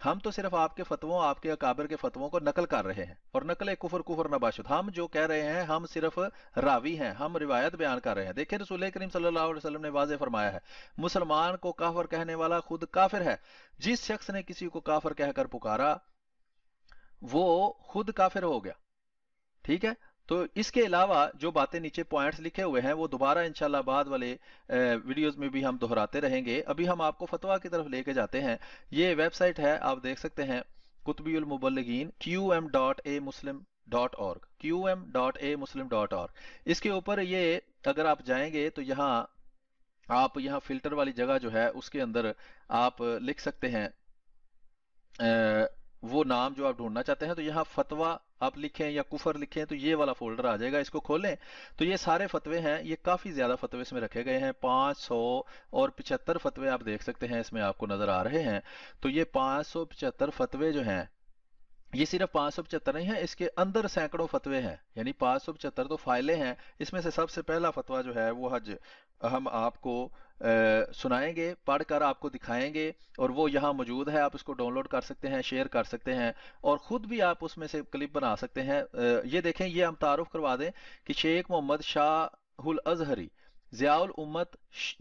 ہم تو صرف آپ کے فتووں، آپ کے اکابر کے فتووں کو نقل کر رہے ہیں، اور نقل کفر کفر نباشد، ہم جو کہہ رہے ہیں ہم صرف راوی ہیں، ہم روایت بیان کر رہے ہیں۔ دیکھیں رسول کریم صلی اللہ علیہ وسلم نے واضح فرمایا ہے، مسلمان کو کافر کہنے والا خود کافر ہے، جس شخص نے کسی کو کافر کہہ کر پکارا وہ خود کافر ہو گیا، ٹھیک ہے۔ تو اس کے علاوہ جو باتیں نیچے پوائنٹس لکھے ہوئے ہیں وہ دوبارہ انشاءاللہ بعد والے ویڈیوز میں بھی ہم دہراتے رہیں گے۔ ابھی ہم آپ کو فتویٰ کی طرف لے کے جاتے ہیں۔ یہ ویب سائٹ ہے، آپ دیکھ سکتے ہیں، قطبی المبلغین qm.amuslim.org qm.amuslim.org۔ اس کے اوپر یہ اگر آپ جائیں گے تو یہاں آپ یہاں فلٹر والی جگہ جو ہے اس کے اندر آپ لکھ سکتے ہیں وہ نام جو آپ ڈھونڈنا چاہتے ہیں، تو یہاں فتویٰ آپ لکھیں یا کفر لکھیں تو یہ والا فولڈر آ جائے گا، اس کو کھولیں تو یہ سارے فتوے ہیں، یہ کافی زیادہ فتوے اس میں رکھے گئے ہیں، 575 فتوے آپ دیکھ سکتے ہیں اس میں آپ کو نظر آ رہے ہیں۔ تو یہ 575 فتوے جو ہیں یہ صرف 575 نہیں ہے، اس کے اندر سینکڑوں فتوے ہیں، یعنی 575 تو فائلیں ہیں۔ اس میں سے سب سے پہلا فتویٰ جو ہے وہ حج ہم آپ کو سنائیں گے، پڑھ کر آپ کو دکھائیں گے، اور وہ یہاں موجود ہے، آپ اس کو ڈاؤن لوڈ کر سکتے ہیں، شیئر کر سکتے ہیں، اور خود بھی آپ اس میں سے کلپ بنا سکتے ہیں۔ یہ دیکھیں، یہ ہم تعارف کروا دیں کہ شیخ محمد شاہ الازہری ضیاء الامت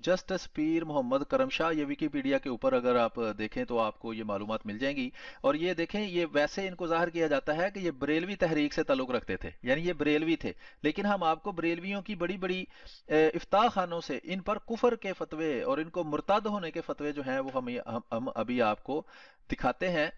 جسٹس پیر محمد کرم شاہ، یہ ویکیپیڈیا کے اوپر اگر آپ دیکھیں تو آپ کو یہ معلومات مل جائیں گی۔ اور یہ دیکھیں، یہ ویسے ان کو ظاہر کیا جاتا ہے کہ یہ بریلوی تحریک سے تعلق رکھتے تھے، یعنی یہ بریلوی تھے، لیکن ہم آپ کو بریلویوں کی بڑی بڑی افتاء خانوں سے ان پر کفر کے فتوے اور ان کو مرتد ہونے کے فتوے جو ہیں وہ ہم ابھی آپ کو دکھاتے ہیں۔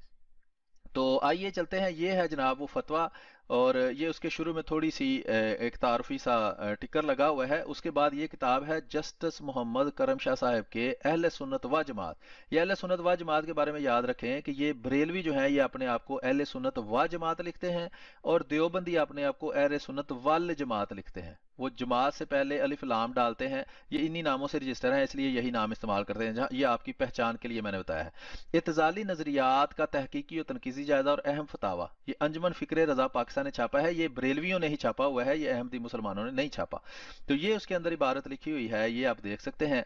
تو آئیے چلتے ہیں، یہ ہے جناب وہ فتویٰ، اور یہ اس کے شروع میں تھوڑی سی ایک تعارفی سا ٹکر لگا ہوا ہے۔ اس کے بعد یہ کتاب ہے جسٹس محمد کرم شاہ صاحب کے اہل سنت و جماعت۔ یہ اہل سنت و جماعت کے بارے میں یاد رکھیں کہ یہ بریلوی جو ہیں یہ اپنے آپ کو اہل سنت و جماعت لکھتے ہیں، اور دیوبندی اپنے آپ کو اہل سنت وال جماعت لکھتے ہیں۔ وہ جماعت سے پہلے الف لام ڈالتے ہیں، یہ انہی ناموں سے رجسٹر ہیں، اس لیے یہی نام استعمال کرتے ہیں، جہاں یہ آپ کی پہچان کے لیے میں نے بتایا ہے۔ اعتزالی نظریات کا تحقیقی اور تنقیدی جائزہ اور اہم فتاوی، یہ انجمن فکر رضا پاکستان نے چھاپا ہے، یہ بریلویوں نے ہی چھاپا ہوا ہے، یہ احمدی مسلمانوں نے نہیں چھاپا۔ تو یہ اس کے اندر عبارت لکھی ہوئی ہے، یہ آپ دیکھ سکتے ہیں۔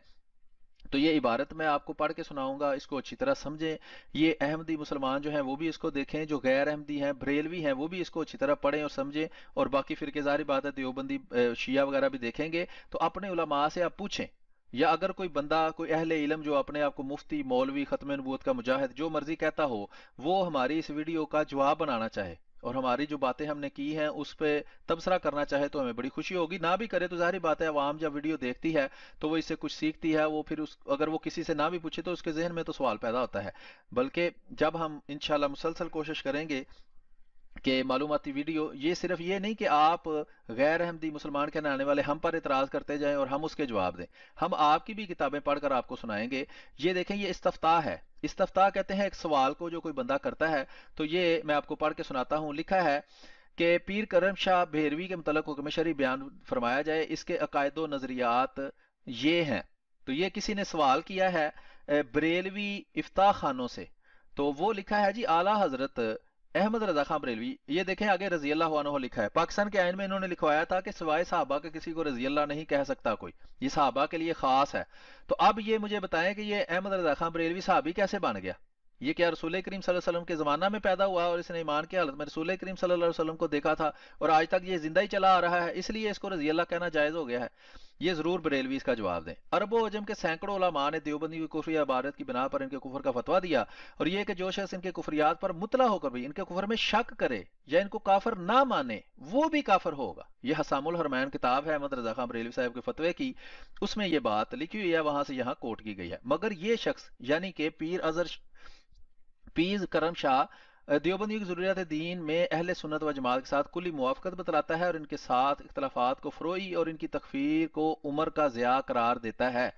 تو یہ عبارت میں آپ کو پڑھ کے سناؤں گا، اس کو اچھی طرح سمجھیں۔ یہ احمدی مسلمان جو ہیں وہ بھی اس کو دیکھیں، جو غیر احمدی ہیں بریلوی ہیں وہ بھی اس کو اچھی طرح پڑھیں اور سمجھیں، اور باقی فرقے ظاہری بات ہے دیوبندی شیعہ وغیرہ بھی دیکھیں گے تو اپنے علماء سے آپ پوچھیں، یا اگر کوئی بندہ کوئی اہل علم جو اپنے آپ کو مفتی، مولوی، ختم نبوت کا مجاہد جو مرضی کہتا ہو، وہ ہماری اس ویڈیو کا جواب بنانا چاہے اور ہماری جو باتیں ہم نے کی ہیں اس پہ تبصرہ کرنا چاہے تو ہمیں بڑی خوشی ہوگی۔ نہ بھی کرے تو ظاہری بات ہے، عوام جب ویڈیو دیکھتی ہے تو وہ اس سے کچھ سیکھتی ہے، وہ پھر اگر وہ کسی سے نہ بھی پوچھے تو اس کے ذہن میں تو سوال پیدا ہوتا ہے۔ بلکہ جب ہم انشاءاللہ مسلسل کوشش کریں گے کہ معلوماتی ویڈیو، یہ صرف یہ نہیں کہ آپ غیر احمدی مسلمان کہنے آنے والے ہم پر اعتراض کرتے جائیں اور ہم اس کے جواب دیں، ہم آپ کی بھی کتابیں پڑھ کر آپ کو سنائیں گے۔ یہ دیکھیں، یہ استفتاء ہے، استفتاء کہتے ہیں ایک سوال کو جو کوئی بندہ کرتا ہے، تو یہ میں آپ کو پڑھ کے سناتا ہوں۔ لکھا ہے کہ پیر کرم شاہ بھیروی کے متعلق حکم شرعی بیان فرمایا جائے، اس کے عقائد و نظریات یہ ہیں۔ تو یہ کسی نے سوال کیا ہے بریلوی افتاء خانوں سے، تو وہ لکھا ہے جی اعلیٰ حضرت احمد رضا خان بریلوی، یہ دیکھیں آگے رضی اللہ عنہ لکھا ہے، پاکستان کے آئین میں انہوں نے لکھوایا تھا کہ سوائے صحابہ کے کسی کو رضی اللہ نہیں کہہ سکتا کوئی، یہ صحابہ کے لیے خاص ہے۔ تو اب یہ مجھے بتائیں کہ یہ احمد رضا خان بریلوی صحابی کیسے بن گیا؟ یہ کیا رسول کریم صلی اللہ علیہ وسلم کے زمانہ میں پیدا ہوا اور اس نے ایمان کی حالت میں رسول کریم صلی اللہ علیہ وسلم کو دیکھا تھا اور آج تک یہ زندہ ہی چلا آ رہا ہے، اس لیے اس کو رضی اللہ کہنا جائز ہو گیا ہے؟ یہ ضرور بریلوی اس کا جواب دیں۔ عرب و عجم کے سینکڑوں علماء نے دیوبندی کی کفر یا عبادت کی بنا پر ان کے کفر کا فتویٰ دیا، اور یہ کہ جو شخص ان کے کفریات پر مطلع ہو کر بھی ان کے کفر میں شک کرے یا ان کو کافر نہ مانے وہ بھی کافر ہوگا۔ یہ حسام الحرمین کتاب ہے احمد رضا خان بریلوی صاحب کے فتوے کی، اس میں یہ بات لکھی ہوئی ہے، وہاں سے یہاں کوٹ کی گئی ہے۔ مگر یہ شخص یعنی کہ پیر کرم شاہ دیوبندی کی ضروریات دین میں اہل سنت و جماعت کے ساتھ کلی موافقت بتلاتا ہے اور ان کے ساتھ اختلافات کو فروئی اور ان کی تکفیر کو عمر کا ضیاع قرار دیتا ہے۔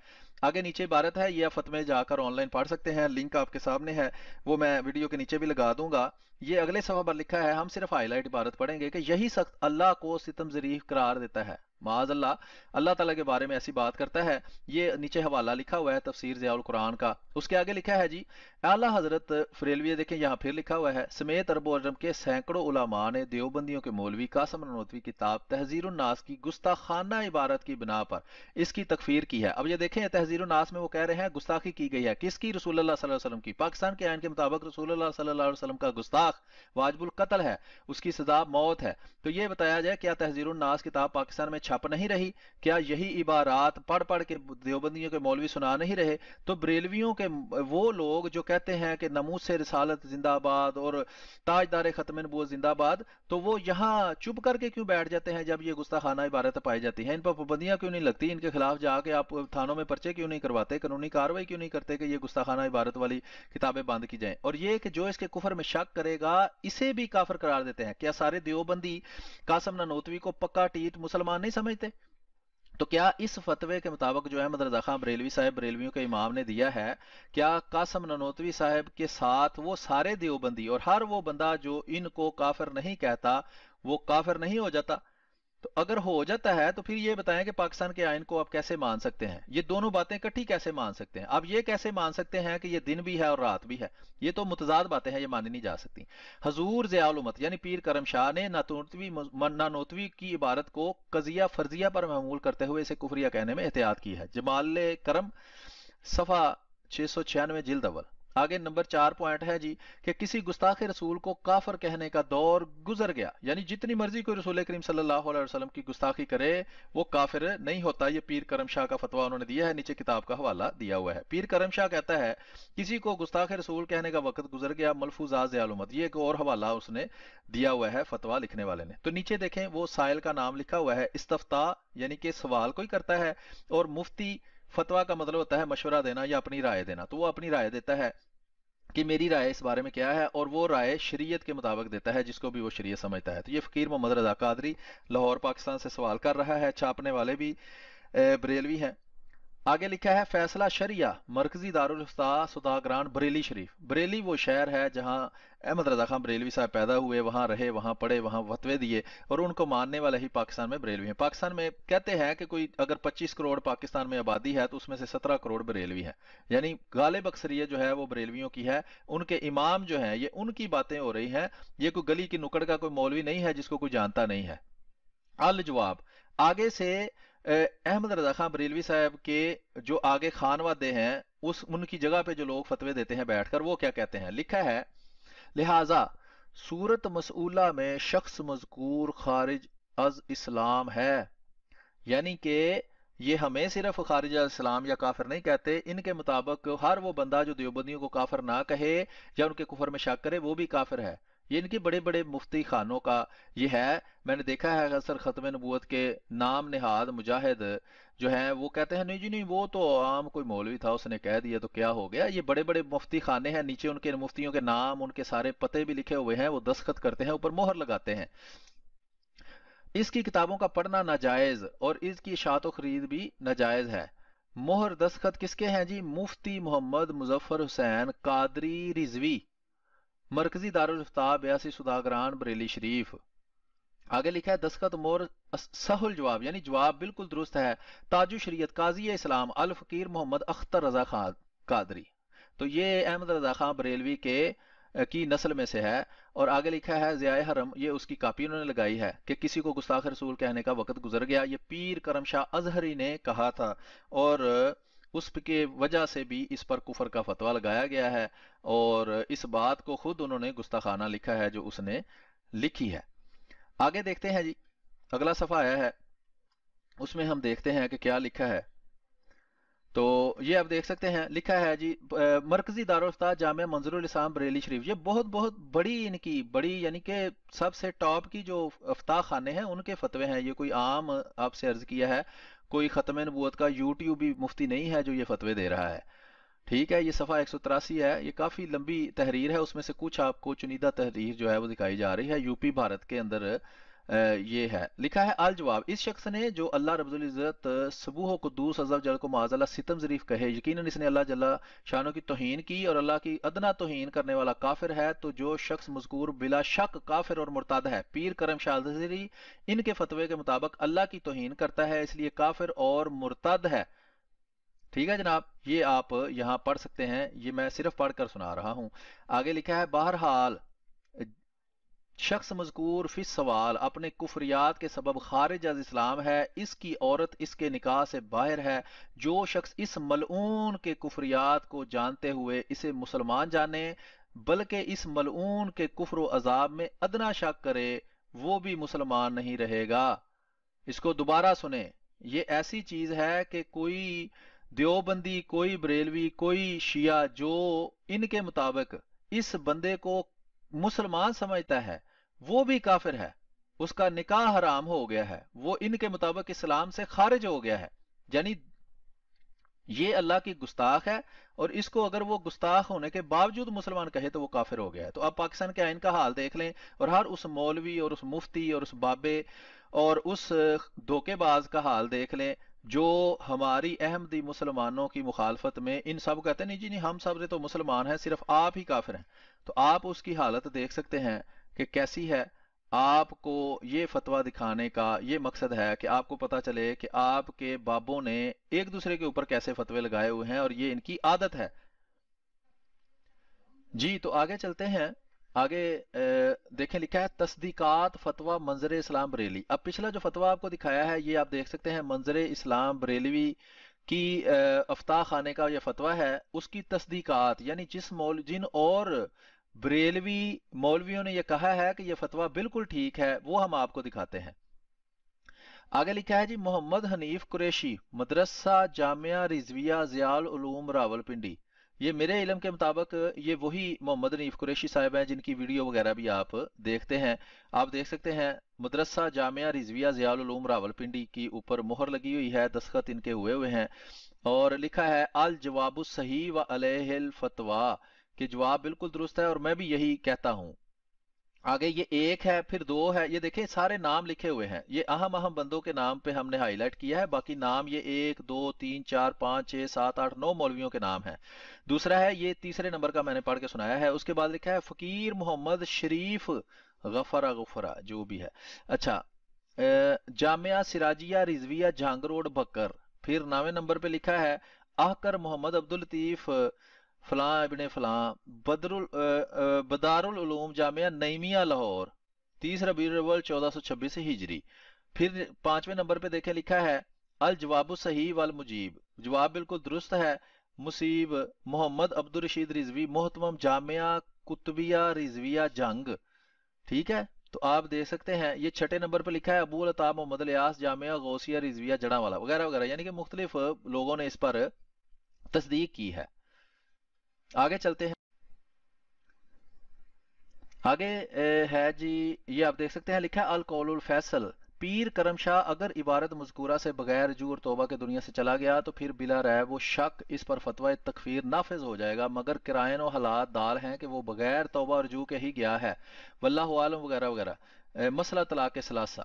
آگے نیچے عبارت ہے، یہ فتوے جا کر آن لائن پڑھ سکتے ہیں، لنک آپ کے سامنے ہے، وہ میں ویڈیو کے نیچے بھی لگا دوں گا۔ یہ اگلے صفحہ پر لکھا ہے، ہم صرف ہائی لائٹ عبارت پڑھیں گے کہ یہی سخت اللہ کو ستم ذریح قرار دیتا ہے، معاذ اللہ اللہ تعالیٰ کے بارے میں ایسی بات کرتا ہے۔ یہ نیچے حوالہ لکھا ہوا ہے تفسیر ضیاء القرآن کا، اس کے آگے لکھا ہے جی اعلیٰ حضرت فریلوی، دیکھیں یہاں پھر لکھا ہوا ہے، سمیت عرب و عجم کے سینکڑوں علماء نے دیوبندیوں کے مولوی قاسم نانوتوی کتاب تحذیر الناس کی گستاخانہ عبارت کی بنا پر اس کی تکفیر کی ہے۔ اب یہ دیکھیں تحذیر الناس میں وہ کہہ رہے ہیں گستاخی کی گئی ہے، کس کی؟ رسول اللہ صلی اللہ علیہ وسلم کی۔ پاکستان کے آئین کے مطابق رسول اللہ صلی اللہ علیہ وسلم کا گستاخ واجب القتل ہے، اس کی سزا موت ہے۔ تو یہ بتایا جائے کیا تحذیر الناس کتاب پاکستان میں چھپ نہیں رہی؟ کیا یہی عبارات پڑھ پڑھ کے دیوبندیوں کے مولوی سنا نہیں رہے؟ تو بریلویوں کے وہ لوگ جو کہتے ہیں کہ ناموس سے رسالت زندہ باد اور تاجدار ختم نبوت زندہ باد، تو وہ یہاں چپ کر کے کیوں بیٹھ جاتے ہیں جب یہ گستاخانہ عبارتیں پائی جاتی ہیں؟ ان پر پابندیاں کیوں نہیں لگتی؟ ان کے خلاف جا کے آپ تھانوں میں پرچے کیوں نہیں کرواتے؟ قانونی کارروائی کیوں نہیں کرتے کہ یہ گستاخانہ عبارت والی کتابیں بند کی جائیں؟ اور یہ کہ جو اس کے کفر میں شک کرے گا اسے بھی کافر قرار دیتے ہیں۔ کیا سارے دیوبندی قاسم نانوتوی کو پکا ٹیٹ مسلمان نہیں سمجھتے؟ تو کیا اس فتوے کے مطابق جو احمد رضا خان بریلوی صاحب بریلویوں کے امام نے دیا ہے، کیا قاسم نانوتوی صاحب کے ساتھ وہ سارے دیوبندی اور ہر وہ بندہ جو ان کو کافر نہیں کہتا وہ کافر نہیں ہو جاتا؟ تو اگر ہو جاتا ہے تو پھر یہ بتائیں کہ پاکستان کے آئین کو آپ کیسے مان سکتے ہیں؟ یہ دونوں باتیں اکٹھی کیسے مان سکتے ہیں؟ آپ یہ کیسے مان سکتے ہیں کہ یہ دن بھی ہے اور رات بھی ہے؟ یہ تو متضاد باتیں ہیں، یہ مانی نہیں جا سکتی۔ حضور ضیاء الامت یعنی پیر کرم شاہ نے نانوتوی کی عبارت کو قضیہ فرضیہ پر محمول کرتے ہوئے اسے کفریہ کہنے میں احتیاط کی ہے۔ جمال کرم صفحہ 696 جلد اول۔ آگے نمبر 4 پوائنٹ ہے جی کہ کسی گستاخ رسول کو کافر کہنے کا دور گزر گیا، یعنی جتنی مرضی کوئی رسول کریم صلی اللہ علیہ وسلم کی گستاخی کرے وہ کافر نہیں ہوتا۔ یہ پیر کرم شاہ کا فتویٰ انہوں نے دیا ہے، نیچے کتاب کا حوالہ دیا ہوا ہے۔ پیر کرم شاہ کہتا ہے کسی کو گستاخ رسول کہنے کا وقت گزر گیا، ملفوظات ضیاء الامت، یہ ایک اور حوالہ اس نے دیا ہوا ہے فتویٰ لکھنے والے نے۔ تو نیچے دیکھیں وہ سائل کا نام لکھا ہوا ہے، استفتاء یعنی کہ سوال کوئی کرتا ہے، اور مفتی فتویٰ کا مطلب ہوتا ہے مشورہ دینا یا اپنی رائے دینا، تو وہ اپنی رائے دیتا ہے کہ میری رائے اس بارے میں کیا ہے، اور وہ رائے شریعت کے مطابق دیتا ہے جس کو بھی وہ شریعت سمجھتا ہے۔ تو یہ فقیر محمد رضا قادری لاہور پاکستان سے سوال کر رہا ہے، چھاپنے والے بھی بریلوی ہیں۔ آگے لکھا ہے فیصلہ شریعہ مرکزی دارالفتاء سوداگران بریلی شریف۔ بریلی وہ شہر ہے جہاں احمد رضا خان بریلوی صاحب پیدا ہوئے، وہاں رہے، وہاں پڑھے، وہاں فتوے دیے، اور ان کو ماننے والے ہی پاکستان میں بریلوی ہیں۔ پاکستان میں کہتے ہیں کہ کوئی اگر 25 کروڑ پاکستان میں آبادی ہے تو اس میں سے 17 کروڑ بریلوی ہیں، یعنی غالب اکثریت جو ہے وہ بریلویوں کی ہے۔ ان کے امام جو ہیں یہ ان کی باتیں ہو رہی ہیں، یہ کوئی گلی کی نکڑ کا کوئی مولوی نہیں ہے جس کو کوئی جانتا نہیں ہے۔ الجواب آگے سے احمد رضا خان بریلوی صاحب کے جو آگے خان وادے ہیں ان کی جگہ پہ جو لوگ فتوے دیتے ہیں بیٹھ کر، وہ کیا کہتے ہیں؟ لکھا ہے لہٰذا صورت مسئولہ میں شخص مذکور خارج از اسلام ہے، یعنی کہ یہ ہمیں صرف خارج از اسلام یا کافر نہیں کہتے، ان کے مطابق ہر وہ بندہ جو دیوبندیوں کو کافر نہ کہے یا ان کے کفر میں شک کرے وہ بھی کافر ہے۔ یہ ان کے بڑے بڑے مفتی خانوں کا یہ ہے۔ میں نے دیکھا ہے اکثر ختم نبوت کے نام نہاد مجاہد جو ہیں وہ کہتے ہیں نہیں جی نہیں، وہ تو عام کوئی مولوی تھا اس نے کہہ دیا تو کیا ہو گیا۔ یہ بڑے بڑے مفتی خانے ہیں، نیچے ان کے مفتیوں کے نام، ان کے سارے پتے بھی لکھے ہوئے ہیں، وہ دستخط کرتے ہیں، اوپر مہر لگاتے ہیں۔ اس کی کتابوں کا پڑھنا ناجائز اور اس کی اشاعت و خرید بھی ناجائز ہے۔ مہر دستخط کس کے ہیں جی؟ مفتی محمد مظفر حسین قادری رضوی، مرکزی دارالفتاء 82 سوداگران بریلی شریف۔ آگے لکھا ہے دستخط مہر سہل جواب، یعنی جواب بالکل درست ہے، تاج شریعت قاضی اسلام الفقیر محمد اختر رضا خان قادری۔ تو یہ احمد رضا خان بریلوی کی نسل میں سے ہے۔ اور آگے لکھا ہے ضیاء حرم، یہ اس کی کاپی انہوں نے لگائی ہے کہ کسی کو گستاخ رسول کہنے کا وقت گزر گیا، یہ پیر کرم شاہ ازہری نے کہا تھا، اور اس کے وجہ سے بھی اس پر کفر کا فتویٰ لگایا گیا ہے، اور اس بات کو خود انہوں نے گستاخانہ لکھا ہے جو اس نے لکھی ہے۔ آگے دیکھتے ہیں جی، اگلا صفحہ آیا ہے، اس میں ہم دیکھتے ہیں کہ کیا لکھا ہے۔ تو یہ آپ دیکھ سکتے ہیں، لکھا ہے جی مرکزی دارالفتاء جامعہ منظر الاسلام بریلی شریف۔ یہ بہت بہت بڑی ان کی بڑی یعنی کہ سب سے ٹاپ کی جو افتاء خانے ہیں ان کے فتوے ہیں، یہ کوئی عام آپ سے عرض کیا ہے کوئی ختم نبوت کا یوٹیوبی مفتی نہیں ہے جو یہ فتوے دے رہا ہے۔ ٹھیک ہے، یہ صفحہ 183 ہے، یہ کافی لمبی تحریر ہے، اس میں سے کچھ آپ کو چنیدہ تحریر جو ہے وہ دکھائی جا رہی ہے۔ یو پی بھارت کے اندر یہ ہے لکھا ہے الجواب، اس شخص نے جو اللہ رب العزت سبوح و قدوس عز و جل کو معاذ اللہ ستم ظریف کہے، یقیناً اس نے اللہ جل شانوں کی توہین کی اور اللہ کی ادنا توہین کرنے والا کافر ہے، تو جو شخص مذکور بلا شک کافر اور مرتد ہے۔ پیر کرم شاہ ظہری ان کے فتوے کے مطابق اللہ کی توہین کرتا ہے، اس لیے کافر اور مرتد ہے۔ ٹھیک ہے جناب، یہ آپ یہاں پڑھ سکتے ہیں، یہ میں صرف پڑھ کر سنا رہا ہوں۔ آگے لکھا ہے بہرحال شخص مذکور فی سوال اپنے کفریات کے سبب خارج از اسلام ہے، اس کی عورت اس کے نکاح سے باہر ہے۔ جو شخص اس ملعون کے کفریات کو جانتے ہوئے اسے مسلمان جانے بلکہ اس ملعون کے کفر و عذاب میں ادنا شک کرے وہ بھی مسلمان نہیں رہے گا۔ اس کو دوبارہ سنیں، یہ ایسی چیز ہے کہ کوئی دیوبندی، کوئی بریلوی، کوئی شیعہ جو ان کے مطابق اس بندے کو مسلمان سمجھتا ہے وہ بھی کافر ہے، اس کا نکاح حرام ہو گیا ہے، وہ ان کے مطابق اسلام سے خارج ہو گیا ہے، یعنی یہ اللہ کی گستاخ ہے، اور اس کو اگر وہ گستاخ ہونے کے باوجود مسلمان کہے تو وہ کافر ہو گیا ہے۔ تو اب پاکستان کے آئین کا حال دیکھ لیں، اور ہر اس مولوی اور اس مفتی اور اس بابے اور اس دھوکے باز کا حال دیکھ لیں جو ہماری احمدی مسلمانوں کی مخالفت میں ان سب کہتے ہیں نہیں جی نہیں ہم سب تو مسلمان ہیں، صرف آپ ہی کافر ہیں۔ تو آپ اس کی حالت دیکھ سکتے ہیں کہ کیسی ہے۔ آپ کو یہ فتویٰ دکھانے کا یہ مقصد ہے کہ آپ کو پتا چلے کہ آپ کے بابوں نے ایک دوسرے کے اوپر کیسے فتوے لگائے ہوئے ہیں، اور یہ ان کی عادت ہے۔ جی تو آگے چلتے ہیں، آگے دیکھیں لکھا ہے تصدیقات فتویٰ منظر اسلام بریلی۔ اب پچھلا جو فتویٰ آپ کو دکھایا ہے یہ آپ دیکھ سکتے ہیں منظر اسلام بریلوی کی افتاح خانے کا یہ فتویٰ ہے، اس کی تصدیقات یعنی جن اور بریلوی مولویوں نے یہ کہا ہے کہ یہ فتویٰ بالکل ٹھیک ہے وہ ہم آپ کو دکھاتے ہیں۔ آگے لکھا ہے جی محمد حنیف قریشی، مدرسہ جامعہ رضویہ ضیاء العلوم راولپنڈی۔ یہ میرے علم کے مطابق یہ وہی محمد حنیف قریشی صاحب ہیں جن کی ویڈیو وغیرہ بھی آپ دیکھتے ہیں۔ آپ دیکھ سکتے ہیں مدرسہ جامعہ رضویہ ضیاء العلوم راولپنڈی کی اوپر مہر لگی ہوئی ہے، دستخط ان کے ہوئے ہیں، اور لکھا ہے الجواب الصحیح و علیہ الفتویٰ کہ جواب بالکل درست ہے اور میں بھی یہی کہتا ہوں۔ آگے یہ ایک ہے، پھر دو ہے، یہ دیکھیں سارے نام لکھے ہوئے ہیں، یہ اہم بندوں کے نام پہ ہم نے ہائی لائٹ کیا ہے، باقی نام یہ 1 2 3 4 5 6 7 8 9 مولویوں کے نام ہیں۔ دوسرا ہے یہ تیسرے نمبر کا میں نے پڑھ کے سنایا ہے، اس کے بعد لکھا ہے فقیر محمد شریف غفرہ جو بھی ہے۔ اچھا جامعہ سراجیہ رضویہ جہانگ روڈ بکر۔ پھر 9ویں نمبر پہ لکھا ہے احکر محمد عبداللطیف فلاں ابن فلاں بدار العلوم جامعہ نعیمیہ لاہور، 30 ربیع الاول 1426 ہجری۔ پھر 5ویں نمبر پہ دیکھیں لکھا ہے الجواب الصحیح والمجیب، جواب بالکل درست ہے، مصیب محمد عبد الرشید رضوی محتمم جامعہ قطبیہ رضویہ جنگ۔ ٹھیک ہے، تو آپ دیکھ سکتے ہیں یہ 6 نمبر پہ لکھا ہے ابو العطا محمد الیاس جامعہ غوثیہ رضویہ جڑاں والا وغیرہ وغیرہ، یعنی کہ مختلف لوگوں نے اس پر تصدیق کی ہے۔ آگے چلتے ہیں، آگے ہے جی یہ آپ دیکھ سکتے ہیں لکھا ہے القول الفیصل، پیر کرم شاہ اگر عبارت مذکورہ سے بغیر رجوع اور توبہ کے دنیا سے چلا گیا تو پھر بلا ریب وہ شک اس پر فتویٰ تکفیر نافذ ہو جائے گا، مگر قرائن و حالات دال ہیں کہ وہ بغیر توبہ اور رجوع کے ہی گیا ہے، واللہ عالم وغیرہ وغیرہ۔ مسئلہ طلاق ثلاثہ،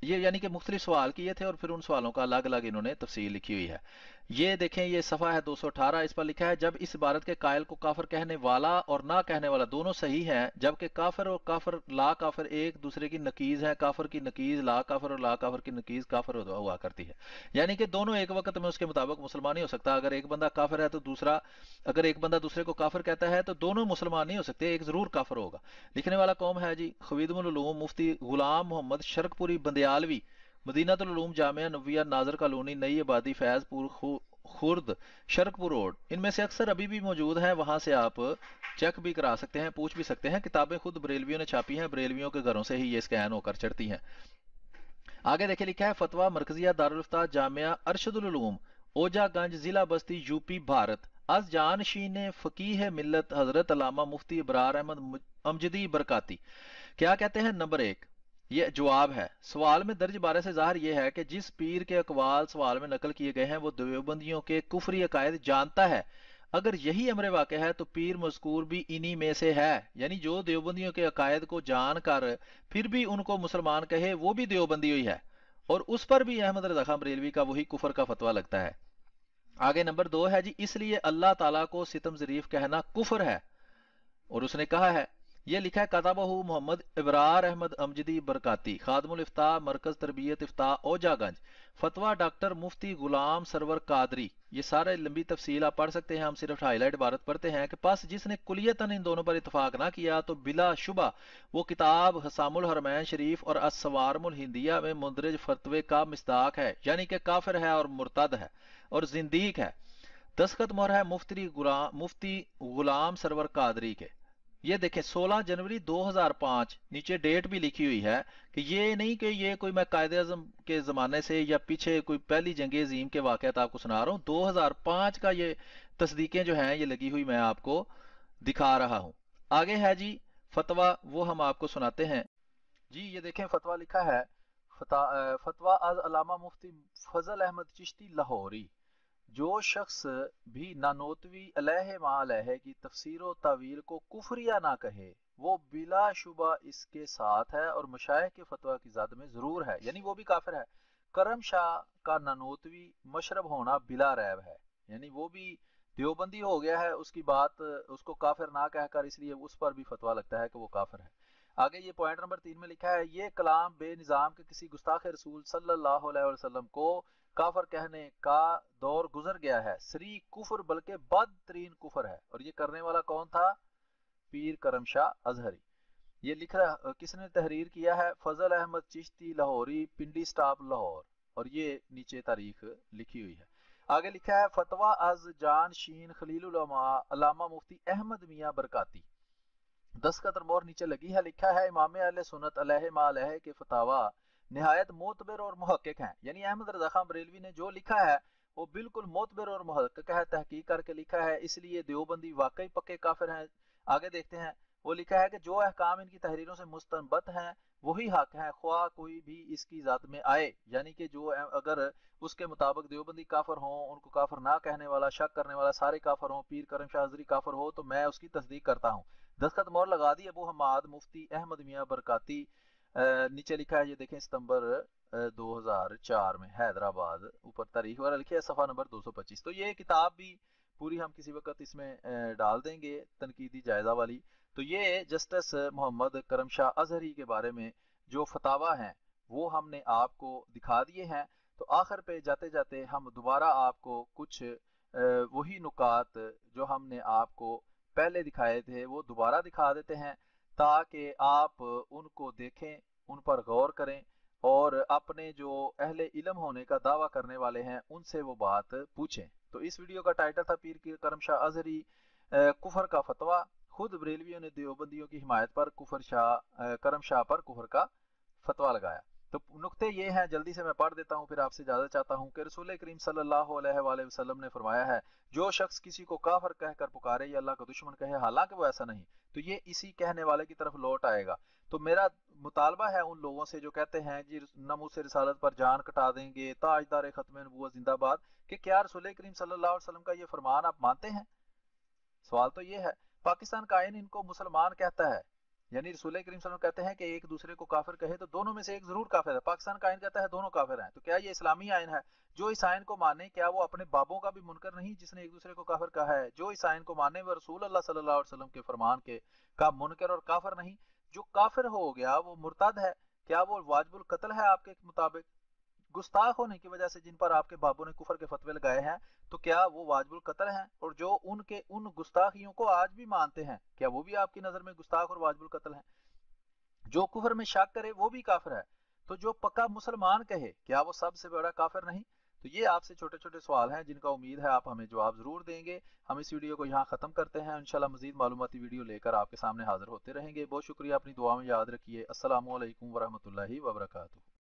یہ یعنی کہ مختلف سوال کیے تھے اور پھر ان سوالوں کا الگ الگ انہوں نے تفصیل لکھی ہوئی ہے۔ یہ دیکھیں یہ صفحہ ہے 218، اس پر لکھا ہے جب اس عبارت کے قائل کو کافر کہنے والا اور نہ کہنے والا دونوں صحیح ہیں، جبکہ کافر اور کافر لا کافر ایک دوسرے کی نقیض ہیں، کافر کی نقیض لا کافر اور لا کافر کی نقیض کافر ہوا کرتی ہے، یعنی کہ دونوں ایک وقت میں اس کے مطابق مسلمان نہیں ہو سکتا۔ اگر ایک بندہ کافر ہے تو دوسرا، اگر ایک بندہ دوسرے کو کافر کہتا ہے تو دونوں مسلمان نہیں ہو سکتے، ایک ضرور کافر ہوگا۔ لکھنے والا قوم ہے جی خویدم العلوم مفتی غلام محمد شرک پوری بندیالوی، مدینہ العلوم جامعہ نویہ ناظر کالونی نئی آبادی فیض پور خورد شرک پور روڈ۔ ان میں سے اکثر ابھی بھی موجود ہیں، وہاں سے آپ چیک بھی کرا سکتے ہیں، پوچھ بھی سکتے ہیں، کتابیں خود بریلویوں نے چھاپی ہیں، بریلویوں کے گھروں سے ہی یہ اسکین ہو کر چڑھتی ہیں۔ آگے دیکھیں لکھا ہے فتویٰ مرکزیہ دارالفتہ جامعہ ارشد العلوم اوجا گنج ضلع بستی یو پی بھارت، از جانشین فقیہ ملت حضرت علامہ مفتی ابرار احمد امجدی برکاتی۔ کیا کہتے ہیں؟ نمبر 1 یہ جواب ہے، سوال میں درج بارے سے ظاہر یہ ہے کہ جس پیر کے اقوال سوال میں نقل کیے گئے ہیں وہ دیوبندیوں کے کفری عقائد جانتا ہے، اگر یہی امر واقع ہے تو پیر مذکور بھی انہی میں سے ہے، یعنی جو دیوبندیوں کے عقائد کو جان کر پھر بھی ان کو مسلمان کہے وہ بھی دیوبندی ہوئی ہے، اور اس پر بھی احمد رضا خان بریلوی کا وہی کفر کا فتویٰ لگتا ہے۔ آگے نمبر 2 ہے جی، اس لیے اللہ تعالیٰ کو ستم ظریف کہنا کفر ہے، اور اس نے کہا ہے، یہ لکھا ہے کتابہ محمد ابرار احمد امجدی برکاتی، خادم الافتاء، مرکز تربیت افتاء اوجا گنج، فتویٰ ڈاکٹر مفتی غلام سرور قادری۔ یہ سارے لمبی تفصیل آپ پڑھ سکتے ہیں، ہم صرف ہائی لائٹ عبارت پڑھتے ہیں کہ پس جس نے کلیتاً ان دونوں پر اتفاق نہ کیا تو بلا شبہ وہ کتاب حسام الحرمین شریف اور السوارم الہندیہ میں مندرج فتوے کا مصداق ہے، یعنی کہ کافر ہے اور مرتد ہے اور زندیق ہے۔ دستخط مہر ہے مفتی غلام سرور قادری کے۔ یہ دیکھیں 16 جنوری 2005، نیچے ڈیٹ بھی لکھی ہوئی ہے، کہ یہ نہیں کہ یہ کوئی میں قائد اعظم کے زمانے سے یا پیچھے کوئی پہلی جنگ عظیم کے واقعات آپ کو سنا رہا ہوں، 2005 کا یہ تصدیقیں جو ہیں یہ لگی ہوئی میں آپ کو دکھا رہا ہوں۔ آگے ہے جی فتویٰ، وہ ہم آپ کو سناتے ہیں جی۔ یہ دیکھیں فتویٰ لکھا ہے، فتویٰ از علامہ مفتی فضل احمد چشتی لاہوری، جو شخص بھی نانوتوی علیہ ما علیہ کی تفسیر و تعویل کو کفریہ نہ کہے وہ بلا شبہ اس کے ساتھ ہے اور مشائخ کے فتویٰ کی زد میں ضرور ہے، یعنی وہ بھی کافر ہے۔ کرم شاہ کا نانوتوی مشرب ہونا بلا ریب ہے، یعنی وہ بھی دیوبندی ہو گیا ہے، اس کی بات اس کو کافر نہ کہہ کر اس لیے اس پر بھی فتویٰ لگتا ہے کہ وہ کافر ہے۔ آگے یہ پوائنٹ نمبر 3 میں لکھا ہے، یہ کلام بے نظام کے کسی گستاخ رسول صلی اللہ علیہ وسلم کو کافر کہنے کا دور گزر گیا ہے، سری کفر بلکہ بد ترین کفر ہے، اور یہ کرنے والا کون تھا؟ پیر کرم شاہ ازہری۔ یہ لکھ رہا کس نے تحریر کیا ہے؟ فضل احمد چشتی لاہوری، پنڈی سٹاپ لاہور، اور یہ نیچے تاریخ لکھی ہوئی ہے۔ آگے لکھا ہے فتویٰ از جان شین خلیل العلماء علامہ مفتی احمد میاں برکاتی، دستخط مہر نیچے لگی ہے، لکھا ہے امام اہل سنت علیہ ما علیہ کے فتاویٰ نہایت معتبر اور محقق ہیں، یعنی احمد رضا خان بریلوی نے جو لکھا ہے وہ بالکل معتبر اور محقق ہے، تحقیق کر کے لکھا ہے، اس لیے دیوبندی واقعی پکے کافر ہیں۔ آگے دیکھتے ہیں، وہ لکھا ہے کہ جو احکام ان کی تحریروں سے مستنبط ہیں وہی حق ہیں، خواہ کوئی بھی اس کی ذات میں آئے، یعنی کہ جو اگر اس کے مطابق دیوبندی کافر ہوں، ان کو کافر نہ کہنے والا، شک کرنے والا سارے کافر ہوں، پیر کرم شاہ ازہری کافر ہو، تو میں اس کی تصدیق کرتا ہوں۔ دستخط مہر لگا دی ابو حماد مفتی احمد میاں برکاتی۔ نیچے لکھا ہے، یہ دیکھیں ستمبر 2004 میں حیدرآباد، اوپر تاریخ والا لکھی ہے، صفحہ نمبر 225۔ تو یہ کتاب بھی پوری ہم کسی وقت اس میں ڈال دیں گے، تنقیدی جائزہ والی۔ تو یہ جسٹس محمد کرم شاہ ازہری کے بارے میں جو فتاویٰ ہیں وہ ہم نے آپ کو دکھا دیے ہیں۔ تو آخر پہ جاتے جاتے ہم دوبارہ آپ کو کچھ وہی نکات جو ہم نے آپ کو پہلے دکھائے تھے وہ دوبارہ دکھا دیتے ہیں، تاکہ آپ ان کو دیکھیں، ان پر غور کریں، اور اپنے جو اہل علم ہونے کا دعویٰ کرنے والے ہیں ان سے وہ بات پوچھیں۔ تو اس ویڈیو کا ٹائٹل تھا پیر کی کرم شاہ ازہری کفر کا فتویٰ، خود بریلویوں نے دیوبندیوں کی حمایت پر کرم شاہ پر کفر کا فتویٰ لگایا۔ تو نقطے یہ ہیں، جلدی سے میں پڑھ دیتا ہوں پھر آپ سے اجازت چاہتا ہوں، کہ رسول کریم صلی اللہ علیہ وآلہ وسلم نے فرمایا ہے، جو شخص کسی کو کافر کہہ کر پکارے یا اللہ کا دشمن کہے حالانکہ وہ ایسا نہیں، تو یہ اسی کہنے والے کی طرف لوٹ آئے گا۔ تو میرا مطالبہ ہے ان لوگوں سے جو کہتے ہیں جی ناموس رسالت پر جان کٹا دیں گے، تاجدار ختم نبوت زندہ باد، کہ کیا رسول کریم صلی اللہ علیہ وسلم کا یہ فرمان آپ مانتے ہیں؟ سوال تو یہ ہے۔ پاکستان کا آئین ان کو مسلمان کہتا ہے، یعنی رسول کریم صلی اللہ علیہ وسلم کہتے ہیں کہ ایک دوسرے کو کافر کہے تو دونوں میں سے ایک ضرور کافر ہے، پاکستان کا آئین کہتا ہے دونوں کافر ہیں، تو کیا یہ اسلامی آئین ہے؟ جو اس آئین کو مانے کیا وہ اپنے بابوں کا بھی منکر نہیں جس نے ایک دوسرے کو کافر کہا ہے؟ جو اس آئین کو مانے وہ رسول اللہ صلی اللہ علیہ وسلم کے فرمان کے کا منکر اور کافر نہیں؟ جو کافر ہو گیا وہ مرتد ہے، کیا وہ واجب القتل ہے آپ کے مطابق؟ گستاخ ہونے کی وجہ سے جن پر آپ کے بابوں نے کفر کے فتوے لگائے ہیں تو کیا وہ واجب القتل ہیں؟ اور جو ان گستاخیوں کو آج بھی مانتے ہیں کیا وہ بھی آپ کی نظر میں گستاخ اور واجب القتل ہیں؟ جو کفر میں شک کرے وہ بھی کافر ہے، تو جو پکا مسلمان کہے کیا وہ سب سے بڑا کافر نہیں؟ تو یہ آپ سے چھوٹے چھوٹے سوال ہیں جن کا امید ہے آپ ہمیں جواب ضرور دیں گے۔ ہم اس ویڈیو کو یہاں ختم کرتے ہیں، انشاءاللہ مزید معلوماتی ویڈیو لے کر آپ کے سامنے حاضر ہوتے رہیں گے۔ بہت شکریہ، اپنی دعا میں یاد رکھیے۔ السلام علیکم ورحمۃ اللہ وبرکاتہ۔